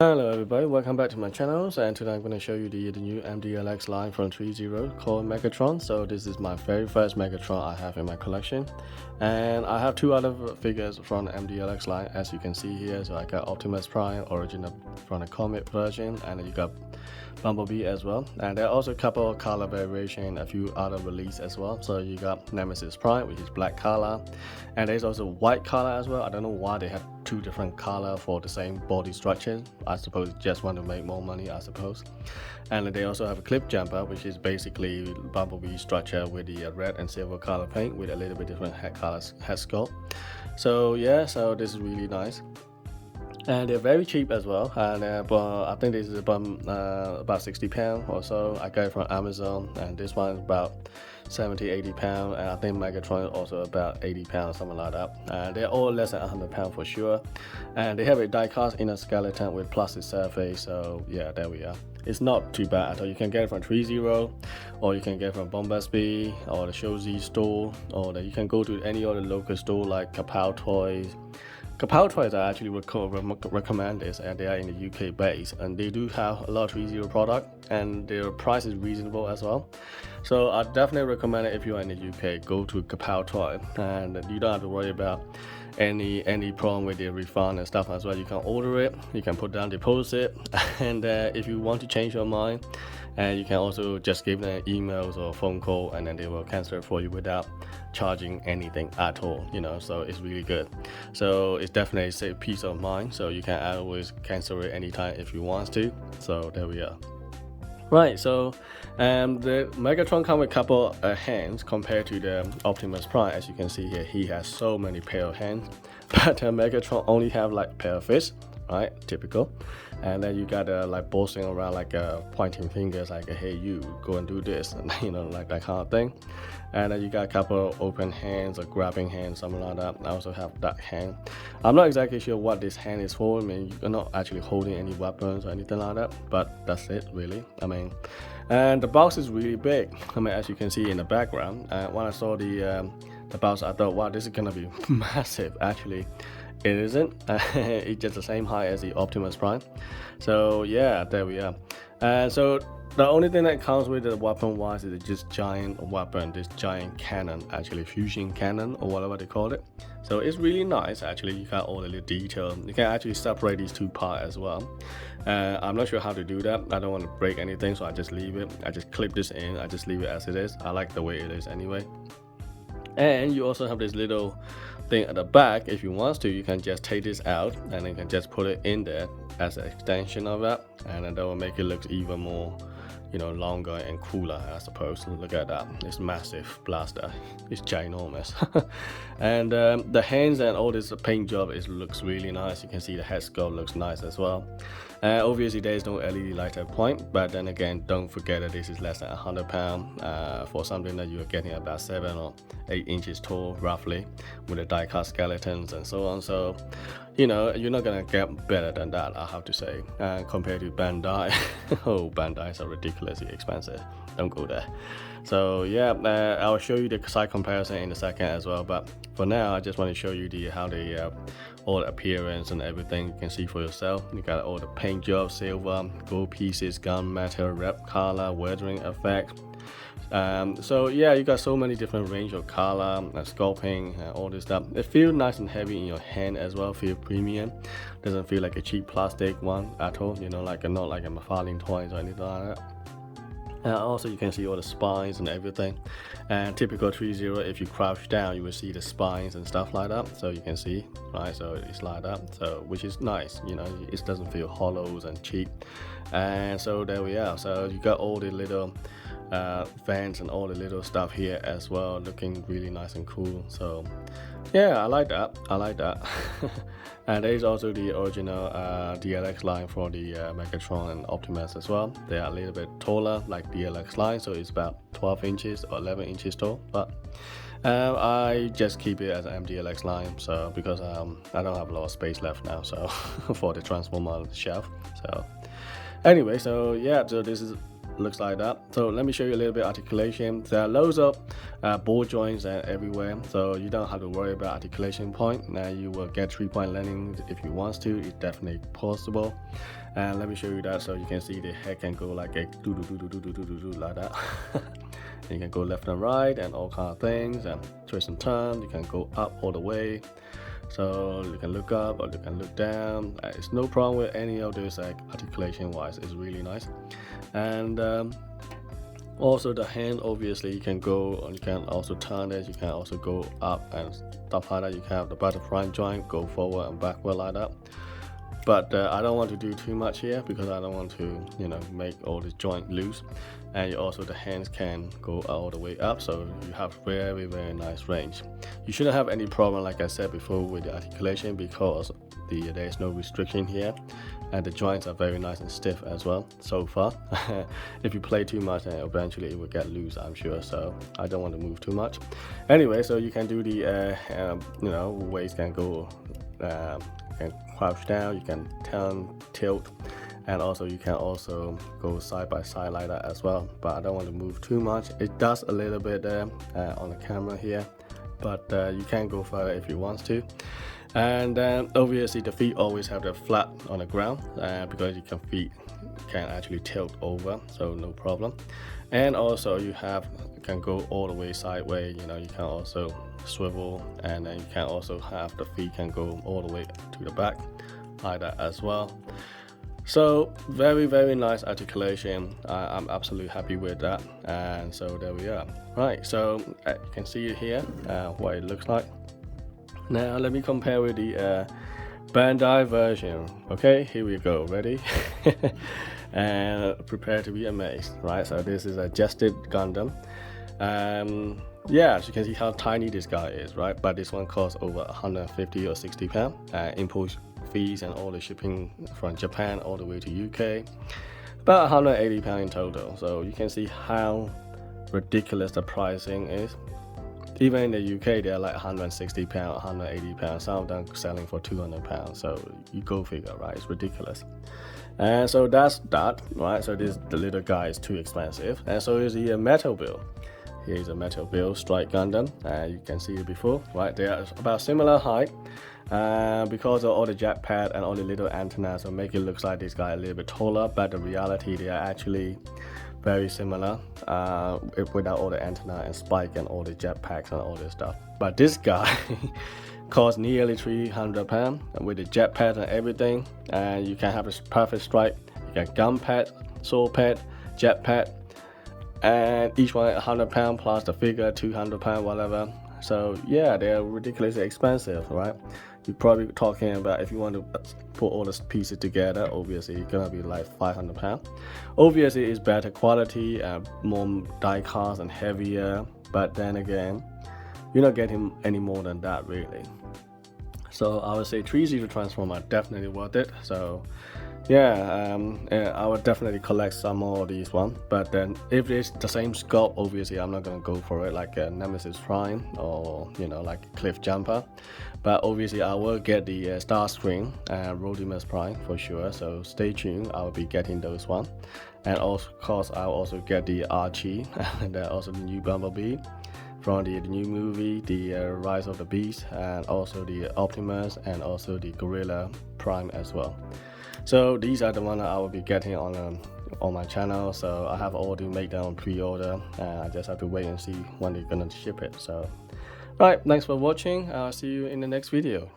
Hello everybody, welcome back to my channel. And today I'm going to show you the new MDLX line from 30 called Megatron. So this is my very first Megatron I have in my collection, and I have two other figures from the MDLX line, as you can see here. So I got Optimus Prime original from the comic version, and then you got Bumblebee as well, and there are also a couple of color variation, a few other release as well. So you got Nemesis Prime, which is black color, and there's also white color as well. I don't know why they have two different color for the same body structure. I suppose just want to make more money, I suppose. And they also have a clip jumper, which is basically Bumblebee structure with the red and silver color paint with a little bit different head colors, head sculpt. So yeah, so this is really nice. And they're very cheap as well, and I think this is about 60 pounds or so. I got it from Amazon, and this one is about 70-80 pounds, and I think Megatron is also about 80 pounds, something like that. And they're all less than 100 pounds for sure, and they have a die-cast inner skeleton with plastic surface. So yeah, there we are. It's not too bad at all. You can get it from 30, or you can get it from Bombasby or the ShowZ store, or you can go to any other local store like Kapow Toys. Kapow Toys I actually recommend this, and they are in the UK base, and they do have a lot of 30 product, and their price is reasonable as well. So I definitely recommend it if you are in the UK. Go to Kapow Toy, and you don't have to worry about any problem with the refund and stuff as well. You can order it, you can put down deposit, and if you want to change your mind, and you can also just give them emails or phone call, and then they will cancel it for you without charging anything at all, so it's really good. So it's definitely a peace of mind, so you can always cancel it anytime if you want to. So there we are. Right, so the Megatron comes with a couple hands compared to the Optimus Prime. As you can see here, he has so many pair of hands, but Megatron only have like pair of fists, right? Typical. And then you got like boasting around, like pointing fingers, like hey, you go and do this, and like that kind of thing. And then you got a couple of open hands or grabbing hands, something like that. I also have that hand. I'm not exactly sure what this hand is for. I mean, you're not actually holding any weapons or anything like that, but that's it really. I mean, and the box is really big. I mean, as you can see in the background, when I saw the box, I thought, wow, this is gonna be massive. Actually, it isn't. It's just the same height as the Optimus Prime. So yeah, there we are. So the only thing that comes with the weapon wise is just giant weapon, this giant cannon, actually fusion cannon or whatever they call it. So it's really nice. Actually, you got all the little detail. You can actually separate these two parts as well. I'm not sure how to do that. I don't want to break anything, so I just leave it. I just clip this in. I just leave it as it is. I like the way it is anyway. And you also have this little thing at the back. If you want to, you can just take this out, and then you can just put it in there as an extension of that, and then that will make it look even more longer and cooler, I suppose. Look at that, it's massive blaster, it's ginormous. And the hands and all this paint job looks really nice. You can see the head sculpt looks nice as well. Obviously there is no LED light at point, but then again, don't forget that this is less than 100 pounds for something that you're getting about 7 or 8 inches tall roughly, with the die-cast skeletons and so on. So you're not gonna get better than that, I have to say, compared to Bandai. Oh, Bandai are ridiculously expensive, don't go there. So yeah, I'll show you the side comparison in a second as well, but for now I just want to show you how the all the appearance and everything. You can see for yourself. You got all the paint job, silver, gold pieces, gunmetal, red color, weathering effect. So yeah, you got so many different range of color, sculpting, all this stuff. It feels nice and heavy in your hand as well. Feel premium. Doesn't feel like a cheap plastic one at all. Like not like a McFarlane toys or anything like that. Also, you can see all the spines and everything. And typical 30, if you crouch down, you will see the spines and stuff like that. So you can see, right? So it's like that. So which is nice. It doesn't feel hollows and cheap. And so there we are. So you got all the little fans and all the little stuff here as well, looking really nice and cool. So yeah, I like that. And there is also the original DLX line for the Megatron and Optimus as well. They are a little bit taller like DLX line, so it's about 12 inches or 11 inches tall, but I just keep it as an MDLX line, so because I don't have a lot of space left now, so for the Transformer shelf. So anyway, so yeah, so this is looks like that. So let me show you a little bit articulation. There are loads of ball joints everywhere, so you don't have to worry about articulation point. Now you will get 3-point landing if you want to. It's definitely possible. And let me show you that, so you can see the head can go like a do like that. You can go left and right and all kind of things, and twist and turn. You can go up all the way, so you can look up or you can look down. It's no problem with any of those, like articulation wise. It's really nice. And also the hand, obviously you can go, you can also turn it, you can also go up and stuff like that. You can have the butterfly joint go forward and backward like that. But I don't want to do too much here because I don't want to, you know, make all the joint loose. And you also, the hands can go all the way up, so you have very nice range. You shouldn't have any problem, like I said before, with the articulation, because there is no restriction here, and the joints are very nice and stiff as well so far. If you play too much, then eventually it will get loose, I'm sure, so I don't want to move too much. Anyway, so you can do the you know, waist can go, you can crouch down, you can turn, tilt, and also you can also go side by side like that as well. But I don't want to move too much. It does a little bit there on the camera here, but you can go further if you want to. And obviously the feet always have the flat on the ground, because your feet can actually tilt over, so no problem. And also you can go all the way sideways, you know, you can also swivel, and then you can also have the feet can go all the way to the back like that as well. So very nice articulation. I'm absolutely happy with that. And so there we are. Right, so you can see it here, what it looks like. Now let me compare with the Bandai version. Okay, here we go. Ready? And prepare to be amazed. Right, so this is a adjusted Gundam. Yeah, as you can see how tiny this guy is, right? But this one costs over 150 or 60 pounds. Import fees and all the shipping from Japan all the way to UK, about 180 pounds in total. So you can see how ridiculous the pricing is. Even in the UK, they're like 160 pounds, 180 pounds. Some of them selling for 200 pounds. So you go figure, right? It's ridiculous. And so that's that, right? So the little guy is too expensive. And so is the metal build. Here's a metal build Strike Gundam. You can see it before, right? They are about similar height. Because of all the jet pad and all the little antennas, so make it look like this guy a little bit taller, but the reality they are actually very similar, without all the antenna and spike and all the jet packs and all this stuff. But this guy costs nearly 300 pounds with the jet pad and everything, and you can have a perfect strike. You can gun pad, sword pad, jet pad, and each one 100 pounds plus the figure 200 pounds, whatever. So yeah, they're ridiculously expensive, right? You're probably talking about, if you want to put all the pieces together, obviously it's gonna be like 500 pounds. Obviously it's better quality, more die cast and heavier, but then again, you're not getting any more than that really. So I would say 3-0 Transformer definitely worth it. So yeah, I would definitely collect some more of these ones. But then if it's the same sculpt, obviously I'm not gonna go for it like a Nemesis Prime or, you know, like a Cliff Jumper. But obviously I will get the Starscream and Rodimus Prime for sure. So stay tuned. I will be getting those one. And of course I'll also get the Archie and also the new Bumblebee from the new movie, the Rise of the Beast, and also the Optimus and also the Gorilla Prime as well. So these are the ones I will be getting on my channel. So I have already made them on pre-order, and I just have to wait and see when they're gonna ship it. So right, thanks for watching. I'll see you in the next video.